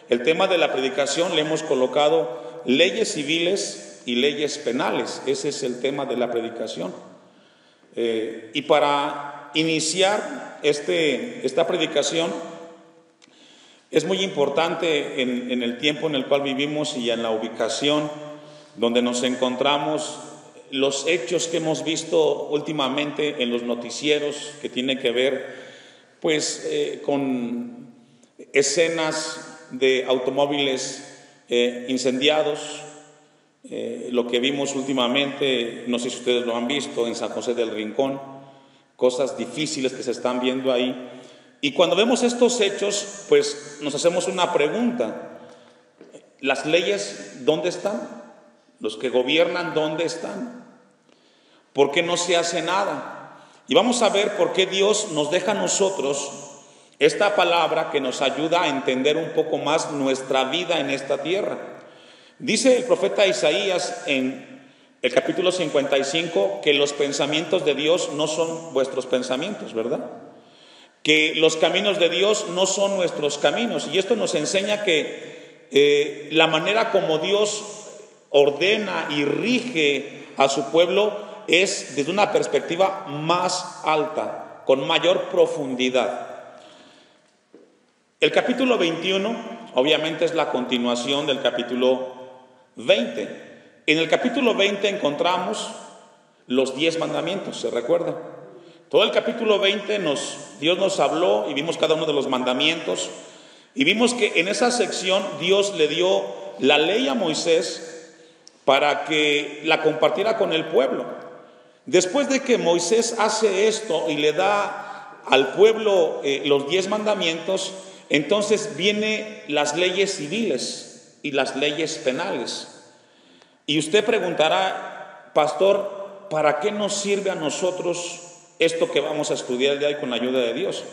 El tema de la predicación le hemos colocado leyes civiles y leyes penales. Ese es el tema de la predicación. Y para iniciar esta predicación, es muy importante en el tiempo en el cual vivimos y en la ubicación donde nos encontramos, los hechos que hemos visto últimamente en los noticieros que tienen que ver pues con escenas de automóviles incendiados, lo que vimos últimamente, no sé si ustedes lo han visto en San José del Rincón, cosas difíciles que se están viendo ahí. Y cuando vemos estos hechos, pues nos hacemos una pregunta: ¿las leyes dónde están? ¿Los que gobiernan dónde están? ¿Por qué no se hace nada? Y vamos a ver por qué Dios nos deja a nosotros esta palabra que nos ayuda a entender un poco más nuestra vida en esta tierra. Dice el profeta Isaías en el capítulo 55 que los pensamientos de Dios no son vuestros pensamientos, ¿verdad? Que los caminos de Dios no son nuestros caminos. Y esto nos enseña que la manera como Dios ordena y rige a su pueblo es desde una perspectiva más alta, con mayor profundidad. El capítulo 21 obviamente es la continuación del capítulo 20. En el capítulo 20 encontramos los 10 mandamientos, ¿se recuerda? Todo el capítulo 20 Dios nos habló y vimos cada uno de los mandamientos, y vimos que en esa sección Dios le dio la ley a Moisés para que la compartiera con el pueblo. Después de que Moisés hace esto y le da al pueblo los 10 mandamientos, entonces vienen las leyes civiles y las leyes penales. Y usted preguntará: pastor, ¿para qué nos sirve a nosotros esto que vamos a estudiar el día de hoy con la ayuda de Dios?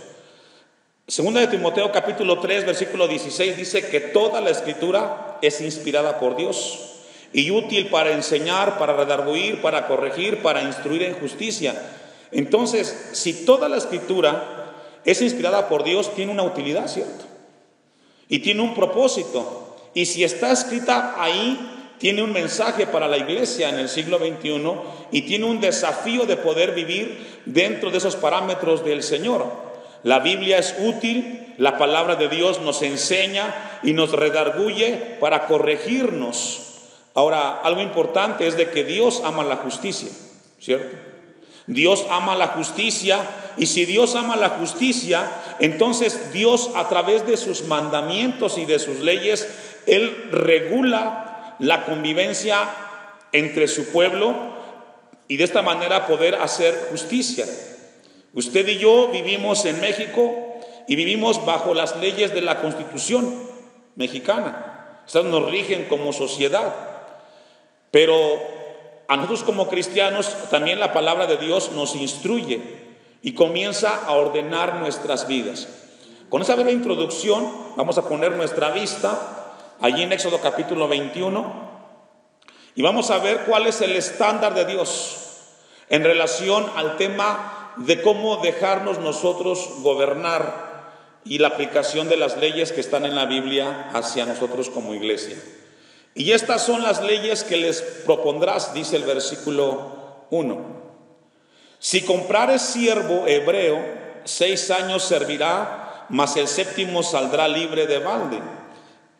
Segunda de Timoteo capítulo 3 versículo 16 dice que toda la escritura es inspirada por Dios y útil para enseñar, para redarguir, para corregir, para instruir en justicia. Entonces, si toda la escritura es inspirada por Dios, tiene una utilidad, ¿cierto? Y tiene un propósito. Y si está escrita ahí, tiene un mensaje para la iglesia en el siglo XXI y tiene un desafío de poder vivir dentro de esos parámetros del Señor. La Biblia es útil, la palabra de Dios nos enseña y nos redarguye para corregirnos. Ahora, algo importante es de que Dios ama la justicia, ¿cierto? Dios ama la justicia, y si Dios ama la justicia, entonces Dios, a través de sus mandamientos y de sus leyes, Él regula la convivencia entre su pueblo y de esta manera poder hacer justicia. Usted y yo vivimos en México y vivimos bajo las leyes de la Constitución mexicana. Estas nos rigen como sociedad. Pero a nosotros como cristianos también la palabra de Dios nos instruye y comienza a ordenar nuestras vidas. Con esa breve introducción vamos a poner nuestra vista allí en Éxodo capítulo 21 y vamos a ver cuál es el estándar de Dios en relación al tema de cómo dejarnos nosotros gobernar y la aplicación de las leyes que están en la Biblia hacia nosotros como iglesia. Y estas son las leyes que les propondrás, dice el versículo 1. Si comprares siervo hebreo, 6 años servirá, mas el 7º saldrá libre de balde.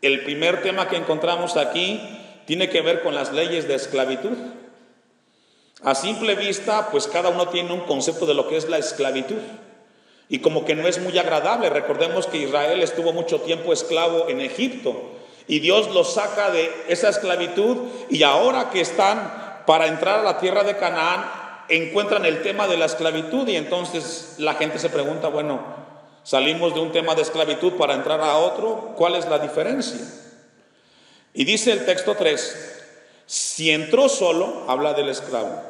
El primer tema que encontramos aquí tiene que ver con las leyes de esclavitud. A simple vista, pues cada uno tiene un concepto de lo que es la esclavitud. Y como que no es muy agradable. Recordemos que Israel estuvo mucho tiempo esclavo en Egipto. Y Dios los saca de esa esclavitud, y ahora que están para entrar a la tierra de Canaán, encuentran el tema de la esclavitud, y entonces la gente se pregunta: bueno, salimos de un tema de esclavitud para entrar a otro, ¿cuál es la diferencia? Y dice el texto 3, si entró solo, habla del esclavo,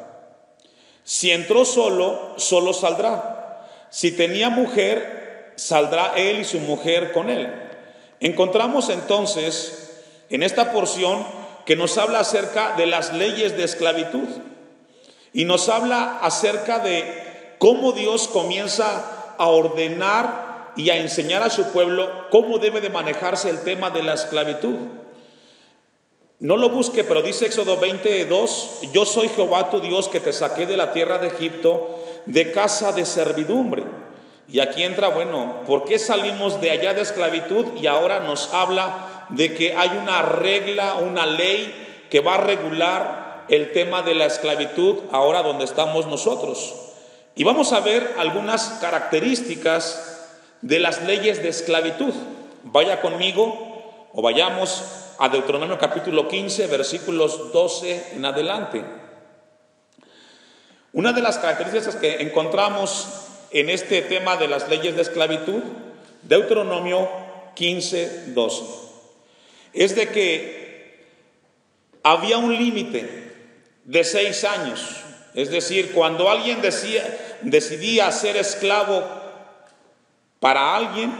si entró solo, solo saldrá. Si tenía mujer, saldrá él y su mujer con él. Encontramos entonces en esta porción que nos habla acerca de las leyes de esclavitud y nos habla acerca de cómo Dios comienza a ordenar y a enseñar a su pueblo cómo debe de manejarse el tema de la esclavitud. No lo busque, pero dice Éxodo 22, yo soy Jehová tu Dios que te saqué de la tierra de Egipto, de casa de servidumbre. Y aquí entra, bueno, ¿por qué salimos de allá de esclavitud? Y ahora nos habla de que hay una regla, una ley que va a regular el tema de la esclavitud ahora donde estamos nosotros. Y vamos a ver algunas características de las leyes de esclavitud. Vaya conmigo o vayamos a Deuteronomio capítulo 15, versículos 12 en adelante. Una de las características que encontramos en este tema de las leyes de esclavitud, Deuteronomio 15, 12, es de que había un límite de 6 años. Es decir, cuando alguien decidía ser esclavo para alguien,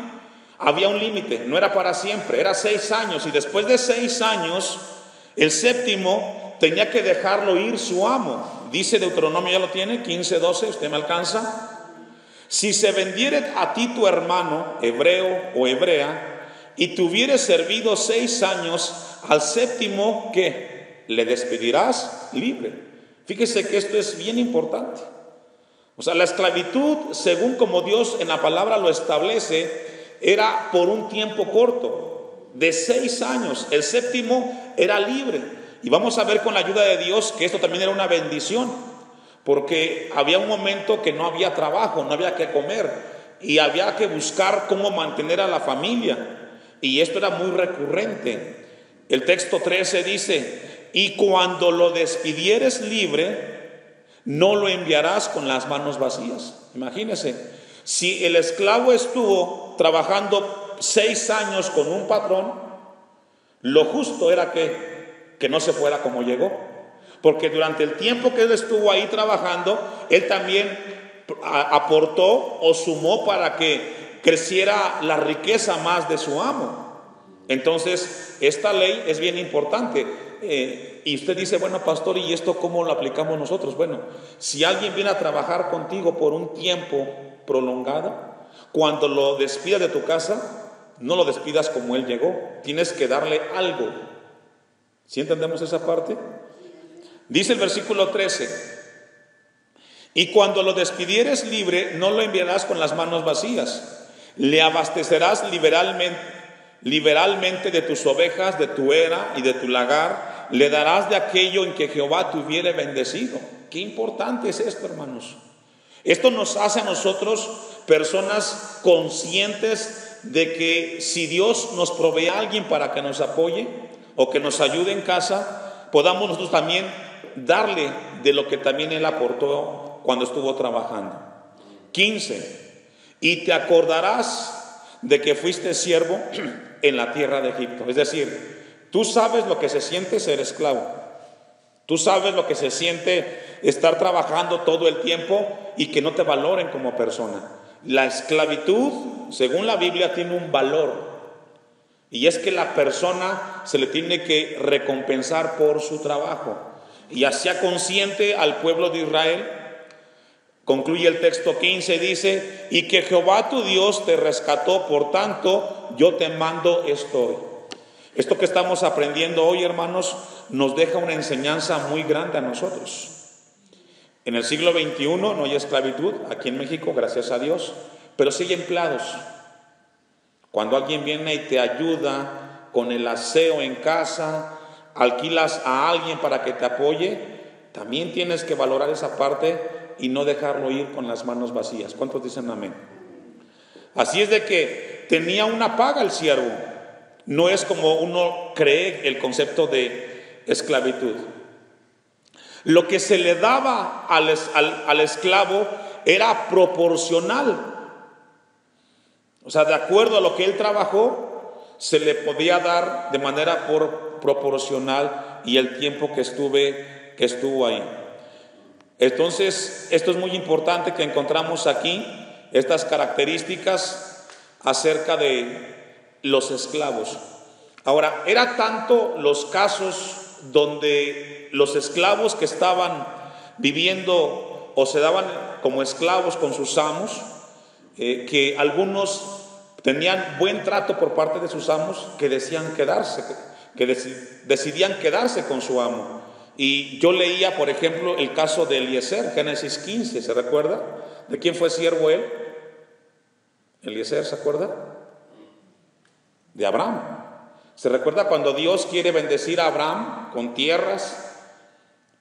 había un límite, no era para siempre, era 6 años. Y después de 6 años, el séptimo tenía que dejarlo ir su amo. Dice Deuteronomio, ya lo tiene, 15, 12, ¿usted me alcanza? Si se vendiere a ti tu hermano, hebreo o hebrea, y te hubieres servido 6 años, al séptimo, ¿qué? Le despedirás libre. Fíjese que esto es bien importante. O sea, la esclavitud, según como Dios en la palabra lo establece, era por un tiempo corto, de 6 años. El séptimo era libre. Y vamos a ver con la ayuda de Dios que esto también era una bendición, porque había un momento que no había trabajo, no había que comer, y había que buscar cómo mantener a la familia. Y esto era muy recurrente. El texto 13 dice, y cuando lo despidieres libre, no lo enviarás con las manos vacías. Imagínense, si el esclavo estuvo trabajando 6 años con un patrón, lo justo era que no se fuera como llegó, porque durante el tiempo que él estuvo ahí trabajando, él también aportó o sumó para que creciera la riqueza más de su amo. Entonces, esta ley es bien importante. Y usted dice, bueno, pastor, ¿y esto cómo lo aplicamos nosotros? Bueno, si alguien viene a trabajar contigo por un tiempo prolongado, cuando lo despidas de tu casa, no lo despidas como él llegó, tienes que darle algo. ¿Sí entendemos esa parte? Dice el versículo 13, y cuando lo despidieres libre, no lo enviarás con las manos vacías, le abastecerás liberalmente de tus ovejas, de tu era y de tu lagar, le darás de aquello en que Jehová te hubiere bendecido. Qué importante es esto, hermanos. Esto nos hace a nosotros personas conscientes de que si Dios nos provee a alguien para que nos apoye o que nos ayude en casa, podamos nosotros también darle de lo que también Él aportó cuando estuvo trabajando. 15. Y te acordarás de que fuiste siervo en la tierra de Egipto. Es decir, tú sabes lo que se siente ser esclavo. Tú sabes lo que se siente estar trabajando todo el tiempo y que no te valoren como persona. La esclavitud, según la Biblia, tiene un valor. Y es que la persona se le tiene que recompensar por su trabajo. Y hacía consciente al pueblo de Israel. Concluye el texto 15, dice, y que Jehová tu Dios te rescató, por tanto, yo te mando estoy. Esto que estamos aprendiendo hoy, hermanos, nos deja una enseñanza muy grande a nosotros. En el siglo XXI no hay esclavitud, aquí en México, gracias a Dios, pero sí hay empleados. Cuando alguien viene y te ayuda con el aseo en casa, alquilas a alguien para que te apoye, también tienes que valorar esa parte y no dejarlo ir con las manos vacías. ¿Cuántos dicen amén? Así es de que tenía una paga el siervo. No es como uno cree el concepto de esclavitud. Lo que se le daba al esclavo era proporcional. O sea, de acuerdo a lo que él trabajó, se le podía dar de manera proporcional y el tiempo que estuvo ahí. Entonces, esto es muy importante que encontramos aquí, estas características acerca de los esclavos. Ahora, era tanto los casos donde los esclavos que estaban viviendo o se daban como esclavos con sus amos, que algunos tenían buen trato por parte de sus amos, que decidían quedarse con su amo. Y yo leía, por ejemplo, el caso de Eliezer, Génesis 15, ¿se recuerda? ¿De quién fue siervo él? Eliezer, ¿se acuerda? De Abraham. ¿Se recuerda cuando Dios quiere bendecir a Abraham con tierras?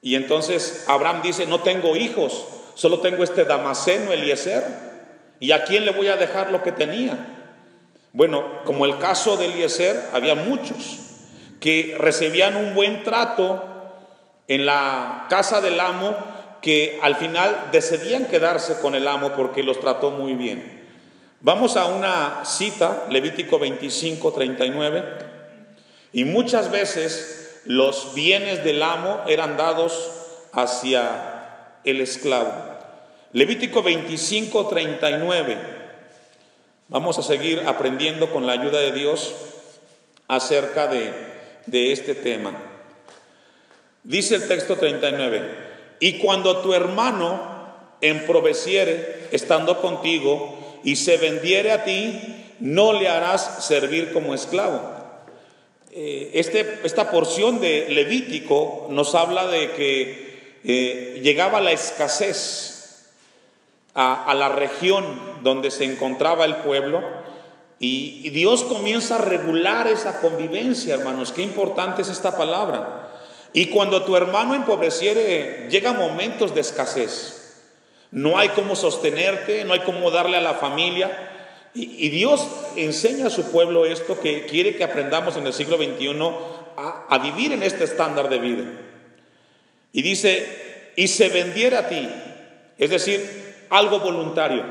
Y entonces Abraham dice, no tengo hijos, solo tengo este Damaseno, Eliezer. ¿Y a quién le voy a dejar lo que tenía? Bueno, como el caso de Eliezer, había muchos que recibían un buen trato en la casa del amo, que al final decidían quedarse con el amo porque los trató muy bien. Vamos a una cita, Levítico 25:39, y muchas veces los bienes del amo eran dados hacia el esclavo. Levítico 25:39. Vamos a seguir aprendiendo con la ayuda de Dios acerca de este tema. Dice el texto 39, y cuando tu hermano emproveciere estando contigo y se vendiere a ti, no le harás servir como esclavo. Esta porción de Levítico nos habla de que llegaba la escasez a la región donde se encontraba el pueblo, y Dios comienza a regular esa convivencia, hermanos. Qué importante es esta palabra. Y cuando tu hermano empobreciere, llegan momentos de escasez. No hay cómo sostenerte, no hay cómo darle a la familia. Y Dios enseña a su pueblo esto, que quiere que aprendamos en el siglo XXI a vivir en este estándar de vida. Y dice, y se vendiera a ti, es decir, algo voluntario.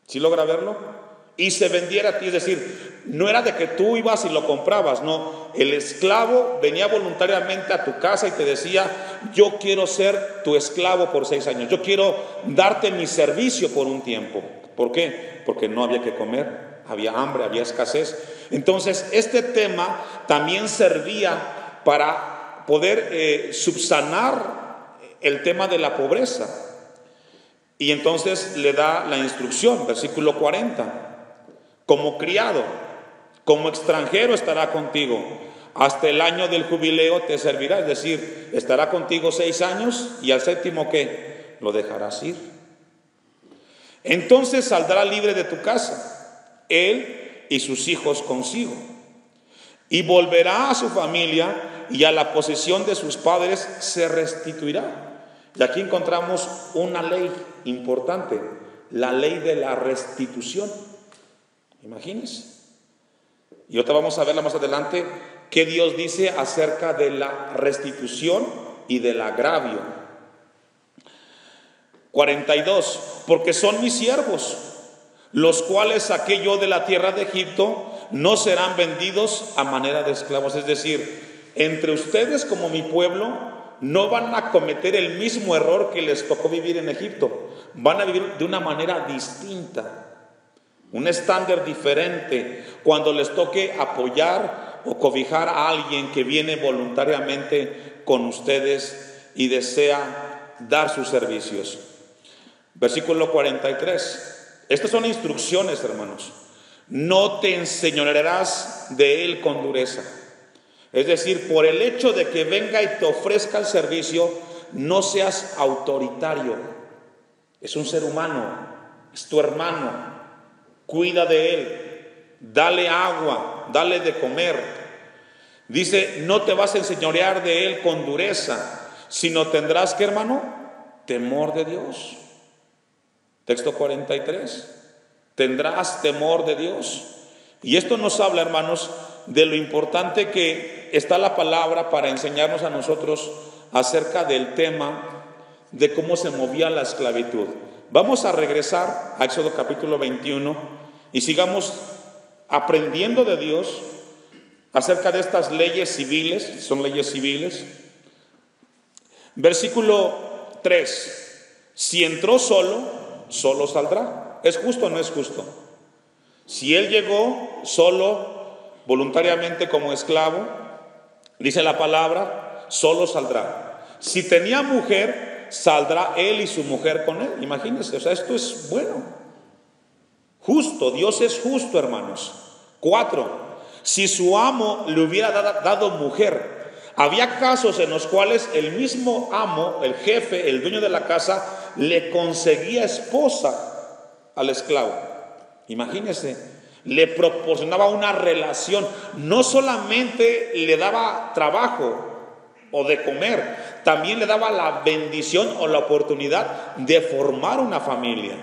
¿Sí logra verlo? Y se vendiera a ti, es decir, no era de que tú ibas y lo comprabas, no, el esclavo venía voluntariamente a tu casa y te decía, yo quiero ser tu esclavo por 6 años, yo quiero darte mi servicio por un tiempo. ¿Por qué? Porque no había que comer, había hambre, había escasez. Entonces este tema también servía para poder subsanar el tema de la pobreza. Y entonces le da la instrucción, versículo 40, como criado, como extranjero estará contigo, hasta el año del jubileo te servirá, es decir, estará contigo 6 años y al 7º ¿qué? Lo dejarás ir. Entonces saldrá libre de tu casa, él y sus hijos consigo, y volverá a su familia y a la posesión de sus padres se restituirá. Y aquí encontramos una ley importante, la ley de la restitución. Imagínense. Y ahorita vamos a verla más adelante, qué Dios dice acerca de la restitución y del agravio. 42, porque son mis siervos, los cuales saqué yo de la tierra de Egipto, no serán vendidos a manera de esclavos. Es decir, entre ustedes como mi pueblo no van a cometer el mismo error que les tocó vivir en Egipto, van a vivir de una manera distinta, un estándar diferente cuando les toque apoyar o cobijar a alguien que viene voluntariamente con ustedes y desea dar sus servicios. Versículo 43. Estas son instrucciones, hermanos. No te enseñorearás de él con dureza. Es decir, por el hecho de que venga y te ofrezca el servicio, no seas autoritario. Es un ser humano, es tu hermano. Cuida de él, dale agua, dale de comer. Dice, no te vas a enseñorear de él con dureza, sino tendrás, ¿qué, hermano? Temor de Dios. Texto 43. Tendrás temor de Dios. Y esto nos habla, hermanos, de lo importante que está la palabra para enseñarnos a nosotros acerca del tema de cómo se movía la esclavitud. Vamos a regresar a Éxodo capítulo 21 y sigamos aprendiendo de Dios acerca de estas leyes civiles, son leyes civiles. Versículo 3, si entró solo, solo saldrá. ¿Es justo o no es justo? Si él llegó solo, voluntariamente como esclavo, dice la palabra, solo saldrá. Si tenía mujer, saldrá él y su mujer con él. Imagínense, o sea, esto es bueno. Justo, Dios es justo, hermanos. 4, si su amo le hubiera dado mujer. Había casos en los cuales el mismo amo, el jefe, el dueño de la casa, le conseguía esposa al esclavo. Imagínense, le proporcionaba una relación. No solamente le daba trabajo o de comer, también le daba la bendición o la oportunidad de formar una familia.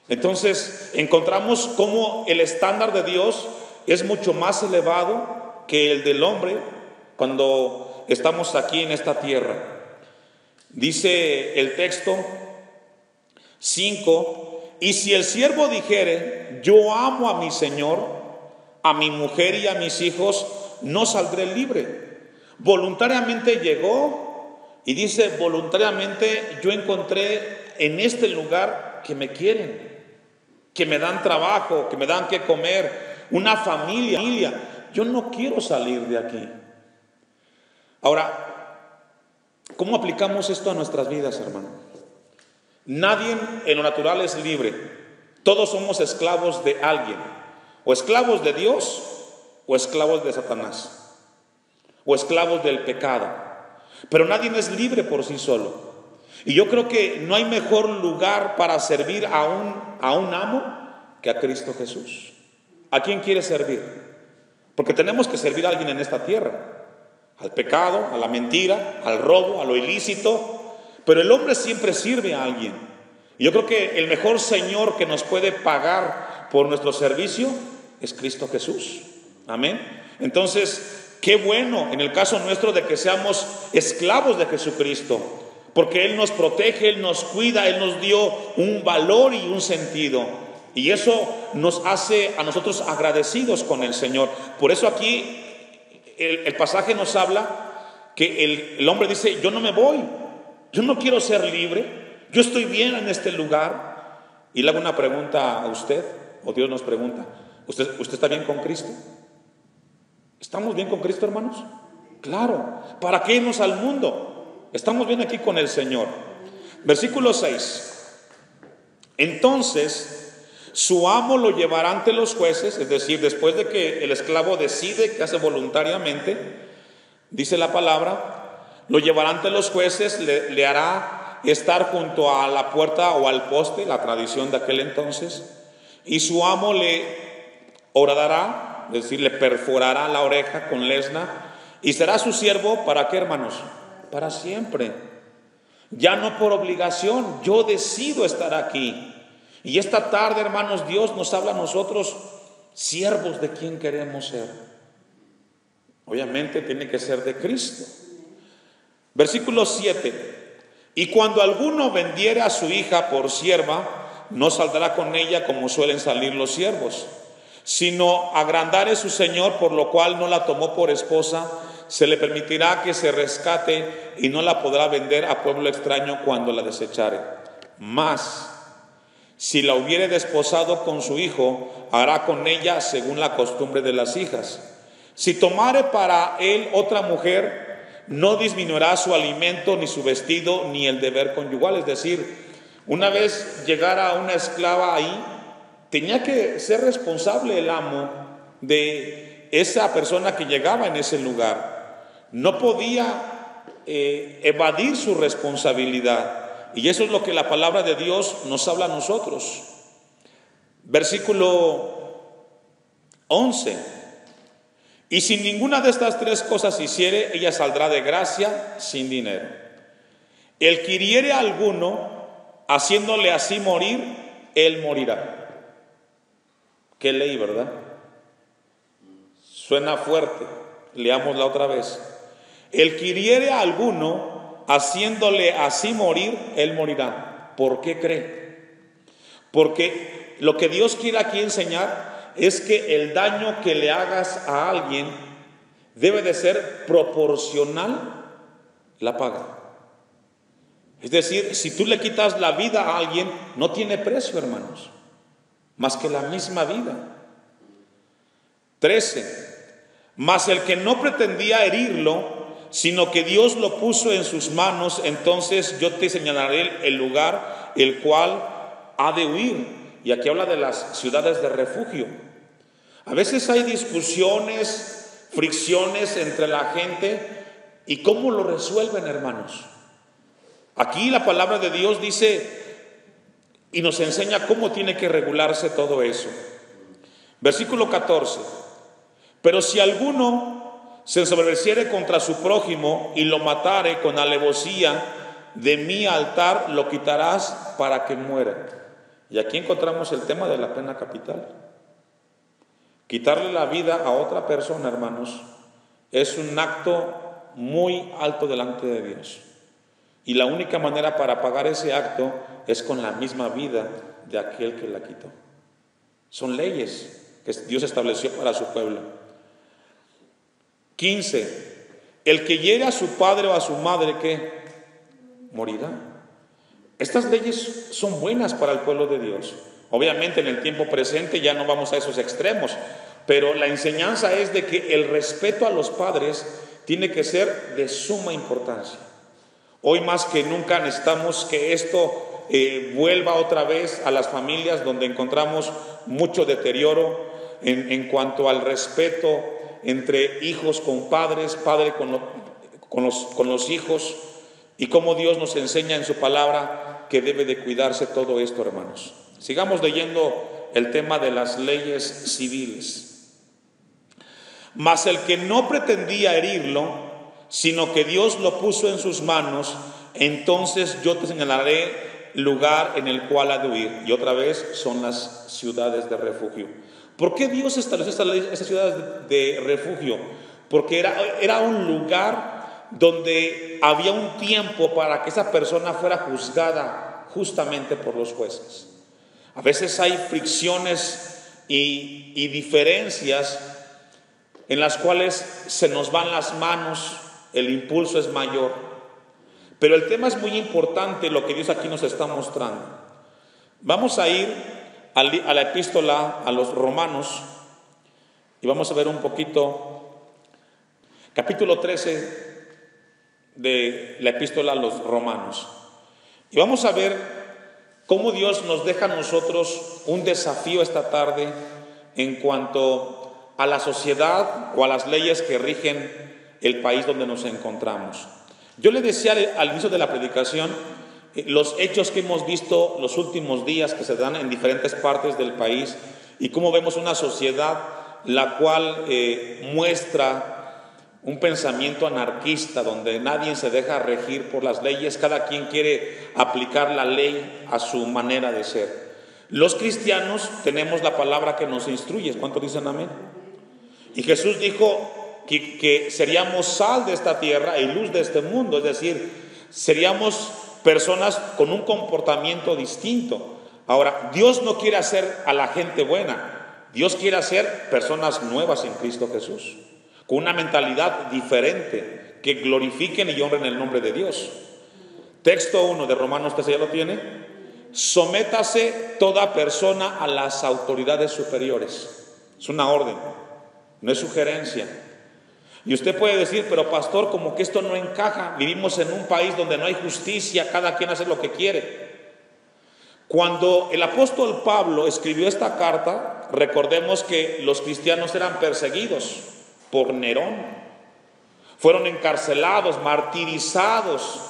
Entonces encontramos cómo el estándar de Dios es mucho más elevado que el del hombre cuando estamos aquí en esta tierra. Dice el texto 5: y si el siervo dijere, yo amo a mi señor, a mi mujer y a mis hijos, no saldré libre. Voluntariamente llegó y dice, voluntariamente yo encontré en este lugar que me quieren, que me dan trabajo, que me dan que comer, una familia. Yo no quiero salir de aquí. Ahora, ¿cómo aplicamos esto a nuestras vidas, hermano? Nadie en lo natural es libre. Todos somos esclavos de alguien, o esclavos de Dios, o esclavos de Satanás, o esclavos del pecado. Pero nadie es libre por sí solo. Y yo creo que no hay mejor lugar para servir a un amo que a Cristo Jesús. ¿A quién quiere servir? Porque tenemos que servir a alguien en esta tierra. Al pecado, a la mentira, al robo, a lo ilícito. Pero el hombre siempre sirve a alguien. Y yo creo que el mejor Señor que nos puede pagar por nuestro servicio es Cristo Jesús. Amén. Entonces, qué bueno en el caso nuestro de que seamos esclavos de Jesucristo, porque Él nos protege, Él nos cuida, Él nos dio un valor y un sentido. Y eso nos hace a nosotros agradecidos con el Señor. Por eso aquí el pasaje nos habla que el hombre dice, yo no me voy, yo no quiero ser libre, yo estoy bien en este lugar. Y le hago una pregunta a usted, o Dios nos pregunta, ¿usted está bien con Cristo? ¿Estamos bien con Cristo, hermanos? Claro, ¿para qué irnos al mundo? Estamos bien aquí con el Señor. Versículo 6. Entonces su amo lo llevará ante los jueces, es decir, después de que el esclavo decide que hace voluntariamente, dice la palabra, lo llevará ante los jueces, le hará estar junto a la puerta o al poste, la tradición de aquel entonces, y su amo le horadará, es decir, le perforará la oreja con lesna, y será su siervo, ¿para qué, hermanos? Para siempre. Ya no por obligación, yo decido estar aquí. Y esta tarde, hermanos, Dios nos habla a nosotros, siervos de quién queremos ser. Obviamente tiene que ser de Cristo. Versículo 7. Y cuando alguno vendiere a su hija por sierva, no saldrá con ella como suelen salir los siervos, sino agrandare su señor, por lo cual no la tomó por esposa, se le permitirá que se rescate y no la podrá vender a pueblo extraño cuando la desechare. Mas si la hubiere desposado con su hijo, hará con ella según la costumbre de las hijas. Si tomare para él otra mujer, no disminuirá su alimento, ni su vestido, ni el deber conyugal. Es decir, una vez llegara una esclava ahí, tenía que ser responsable el amo de esa persona que llegaba en ese lugar. No podía evadir su responsabilidad. Y eso es lo que la palabra de Dios nos habla a nosotros. Versículo 11. Y si ninguna de estas tres cosas hiciere, ella saldrá de gracia sin dinero. El que hiriere a alguno, haciéndole así morir, él morirá. Qué ley, ¿verdad? Suena fuerte. Leámosla otra vez. El que hiriere a alguno, haciéndole así morir, él morirá. ¿Por qué cree? Porque lo que Dios quiere aquí enseñar es que el daño que le hagas a alguien debe de ser proporcional la paga. Es decir, si tú le quitas la vida a alguien, no tiene precio, hermanos, más que la misma vida. 13. Mas el que no pretendía herirlo, sino que Dios lo puso en sus manos, entonces yo te señalaré el lugar el cual ha de huir, y aquí habla de las ciudades de refugio. A veces hay discusiones, fricciones entre la gente, ¿y cómo lo resuelven, hermanos? Aquí la palabra de Dios dice y nos enseña cómo tiene que regularse todo eso. Versículo 14. Pero si alguno se ensoberbeciere contra su prójimo y lo matare con alevosía, de mi altar lo quitarás para que muera. Y aquí encontramos el tema de la pena capital. Quitarle la vida a otra persona, hermanos, es un acto muy alto delante de Dios. Y la única manera para pagar ese acto es con la misma vida de aquel que la quitó. Son leyes que Dios estableció para su pueblo. 15. El que hiere a su padre o a su madre, ¿qué? Morirá. Estas leyes son buenas para el pueblo de Dios. Obviamente en el tiempo presente ya no vamos a esos extremos, pero la enseñanza es de que el respeto a los padres tiene que ser de suma importancia. Hoy más que nunca necesitamos que esto vuelva otra vez a las familias, donde encontramos mucho deterioro en cuanto al respeto entre hijos con padres, padre con los hijos, y cómo Dios nos enseña en su palabra que debe de cuidarse todo esto, hermanos. Sigamos leyendo el tema de las leyes civiles. Mas el que no pretendía herirlo, sino que Dios lo puso en sus manos, entonces yo te señalaré lugar en el cual ha de huir. Y otra vez son las ciudades de refugio. ¿Por qué Dios estableció estas ciudades de refugio? Porque era un lugar donde había un tiempo para que esa persona fuera juzgada justamente por los jueces. A veces hay fricciones y diferencias en las cuales se nos van las manos, el impulso es mayor. Pero el tema es muy importante, lo que Dios aquí nos está mostrando. Vamos a ir a la epístola a los Romanos y vamos a ver un poquito, capítulo 13 de la epístola a los Romanos. Y vamos a ver cómo Dios nos deja a nosotros un desafío esta tarde en cuanto a la sociedad o a las leyes que rigen el país donde nos encontramos. Yo le decía al inicio de la predicación los hechos que hemos visto los últimos días que se dan en diferentes partes del país y cómo vemos una sociedad la cual muestra un pensamiento anarquista donde nadie se deja regir por las leyes, cada quien quiere aplicar la ley a su manera de ser. Los cristianos tenemos la palabra que nos instruye. ¿Cuántos dicen amén? Y Jesús dijo que seríamos sal de esta tierra y luz de este mundo, es decir, seríamos personas con un comportamiento distinto. Ahora, Dios no quiere hacer a la gente buena, Dios quiere hacer personas nuevas en Cristo Jesús, con una mentalidad diferente, que glorifiquen y honren el nombre de Dios. Texto 1 de Romanos 13, ¿ya lo tiene? Sométase toda persona a las autoridades superiores. Es una orden, no es sugerencia. Y usted puede decir, pero pastor, como que esto no encaja, vivimos en un país donde no hay justicia, cada quien hace lo que quiere. Cuando el apóstol Pablo escribió esta carta, recordemos que los cristianos eran perseguidos por Nerón, fueron encarcelados, martirizados,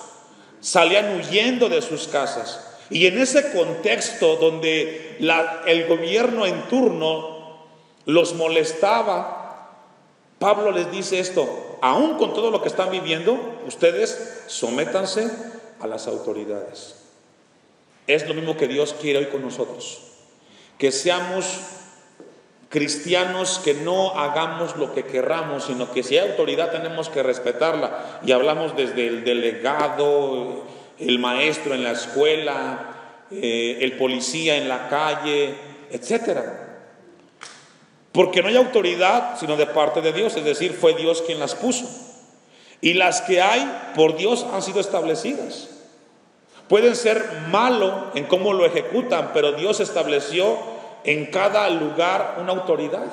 salían huyendo de sus casas. Y en ese contexto donde el gobierno en turno los molestaba, Pablo les dice esto: aún con todo lo que están viviendo, ustedes sométanse a las autoridades. Es lo mismo que Dios quiere hoy con nosotros, que seamos cristianos, que no hagamos lo que querramos, sino que si hay autoridad tenemos que respetarla. Y hablamos desde el delegado, el maestro en la escuela, el policía en la calle, etcétera. Porque no hay autoridad sino de parte de Dios, es decir, fue Dios quien las puso. Y las que hay por Dios han sido establecidas. Pueden ser malos en cómo lo ejecutan, pero Dios estableció en cada lugar una autoridad.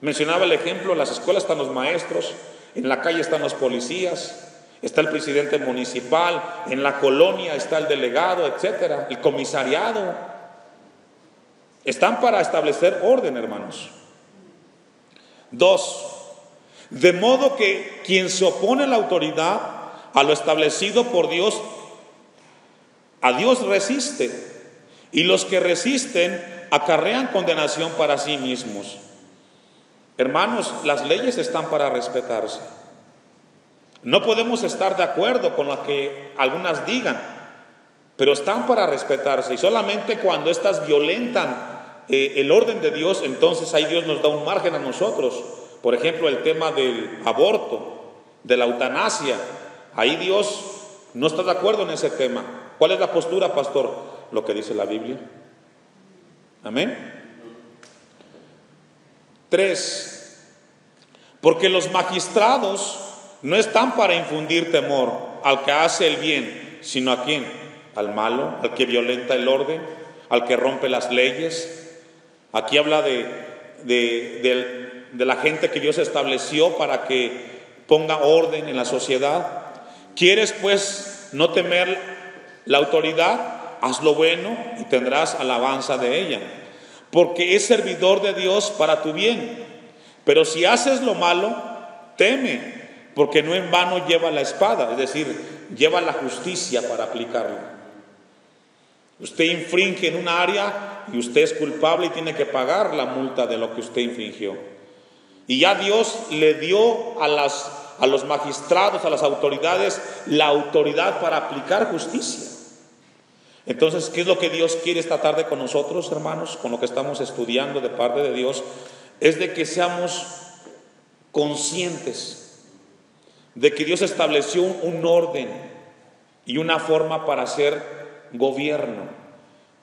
Mencionaba el ejemplo, en las escuelas están los maestros, en la calle están los policías, está el presidente municipal, en la colonia está el delegado, etcétera, el comisariado. Están para establecer orden, hermanos. 2. De modo que quien se opone a la autoridad, a lo establecido por Dios, a Dios resiste, y los que resisten acarrean condenación para sí mismos. Hermanos, las leyes están para respetarse. No podemos estar de acuerdo con lo que algunas digan, pero están para respetarse, y solamente cuando éstas violentan el orden de Dios, entonces ahí Dios nos da un margen a nosotros. Por ejemplo, el tema del aborto, de la eutanasia, ahí Dios no está de acuerdo en ese tema. ¿Cuál es la postura, pastor? Lo que dice la Biblia. Amén. 3. Porque los magistrados no están para infundir temor al que hace el bien, sino ¿a quién? Al malo, al que violenta el orden, al que rompe las leyes. Aquí habla de la gente que Dios estableció para que ponga orden en la sociedad. ¿Quieres pues no temer la autoridad? Haz lo bueno y tendrás alabanza de ella, porque es servidor de Dios para tu bien. Pero si haces lo malo, teme, porque no en vano lleva la espada, es decir, lleva la justicia para aplicarla. Usted infringe en un área y usted es culpable y tiene que pagar la multa de lo que usted infringió. Y ya Dios le dio a los magistrados, a las autoridades, la autoridad para aplicar justicia. Entonces, ¿qué es lo que Dios quiere esta tarde con nosotros, hermanos? Con lo que estamos estudiando de parte de Dios, es de que seamos conscientes de que Dios estableció un orden y una forma para hacer gobierno.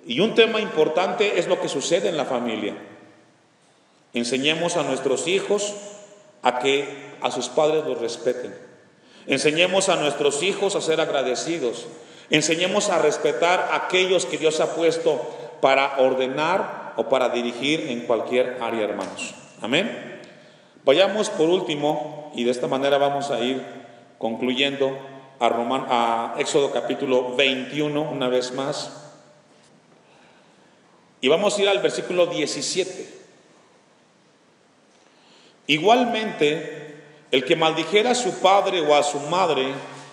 Y un tema importante es lo que sucede en la familia. Enseñemos a nuestros hijos a que a sus padres los respeten. Enseñemos a nuestros hijos a ser agradecidos. Enseñemos a respetar a aquellos que Dios ha puesto para ordenar o para dirigir en cualquier área, hermanos. Amén. Vayamos por último, y de esta manera vamos a ir concluyendo, a Éxodo capítulo 21 una vez más. Y vamos a ir al versículo 17. Igualmente, el que maldijera a su padre o a su madre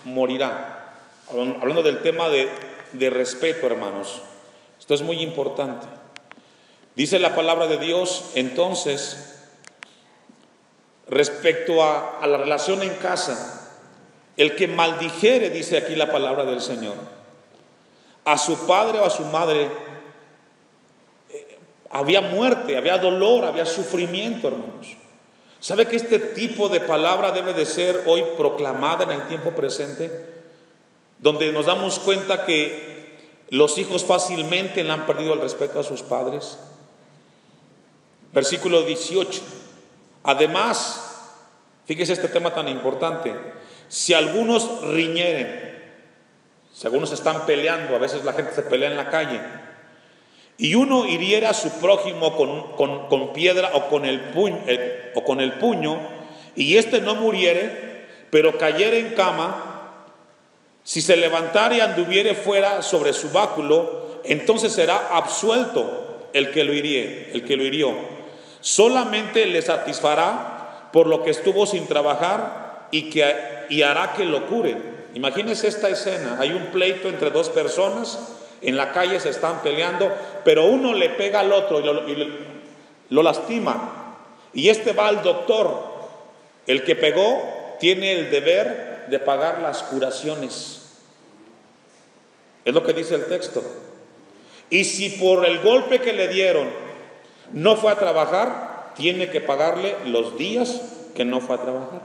morirá. Hablando del tema de respeto, hermanos. Esto es muy importante. Dice la palabra de Dios, entonces, respecto a la relación en casa, el que maldijere, dice aquí la palabra del Señor, a su padre o a su madre, había muerte, había dolor, había sufrimiento, hermanos. ¿Sabe que este tipo de palabra debe de ser hoy proclamada en el tiempo presente? Donde nos damos cuenta que los hijos fácilmente le han perdido el respeto a sus padres. Versículo 18. Además, fíjese este tema tan importante. Si algunos riñeren, si algunos están peleando, a veces la gente se pelea en la calle, y uno hiriera a su prójimo con piedra o con el puño, y éste no muriere, pero cayere en cama, si se levantare y anduviere fuera sobre su báculo, entonces será absuelto el que lo hirió. Solamente le satisfará por lo que estuvo sin trabajar y hará que lo cure. Imagínense esta escena: hay un pleito entre dos personas, en la calle se están peleando, pero uno le pega al otro y lo lastima. Y este va al doctor. El que pegó tiene el deber de pagar las curaciones. Es lo que dice el texto. Y si por el golpe que le dieron no fue a trabajar, tiene que pagarle los días que no fue a trabajar.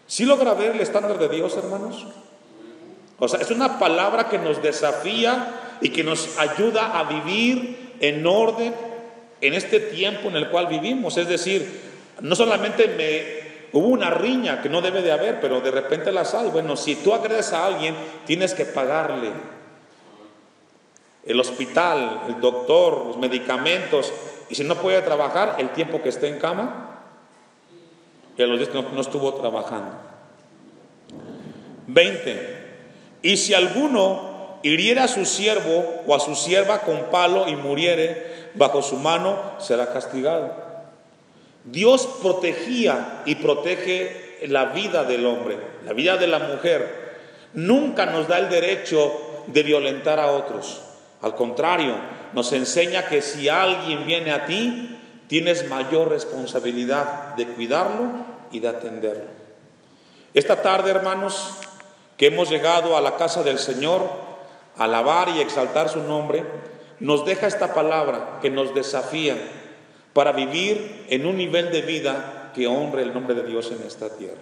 ¿Sí logra ver el estándar de Dios, hermanos? O sea, es una palabra que nos desafía y que nos ayuda a vivir en orden en este tiempo en el cual vivimos. Es decir, no solamente hubo una riña que no debe de haber, pero de repente las hay. Bueno, si tú agredes a alguien, tienes que pagarle el hospital, el doctor, los medicamentos, y si no puede trabajar, el tiempo que esté en cama, y a los días que no estuvo trabajando. 20. Y si alguno hiriera a su siervo o a su sierva con palo y muriere, bajo su mano será castigado. Dios protegía y protege la vida del hombre, la vida de la mujer. Nunca nos da el derecho de violentar a otros. Al contrario, nos enseña que si alguien viene a ti, tienes mayor responsabilidad de cuidarlo y de atenderlo. Esta tarde, hermanos, que hemos llegado a la casa del Señor, a alabar y exaltar su nombre, nos deja esta palabra que nos desafía para vivir en un nivel de vida que honre el nombre de Dios en esta tierra.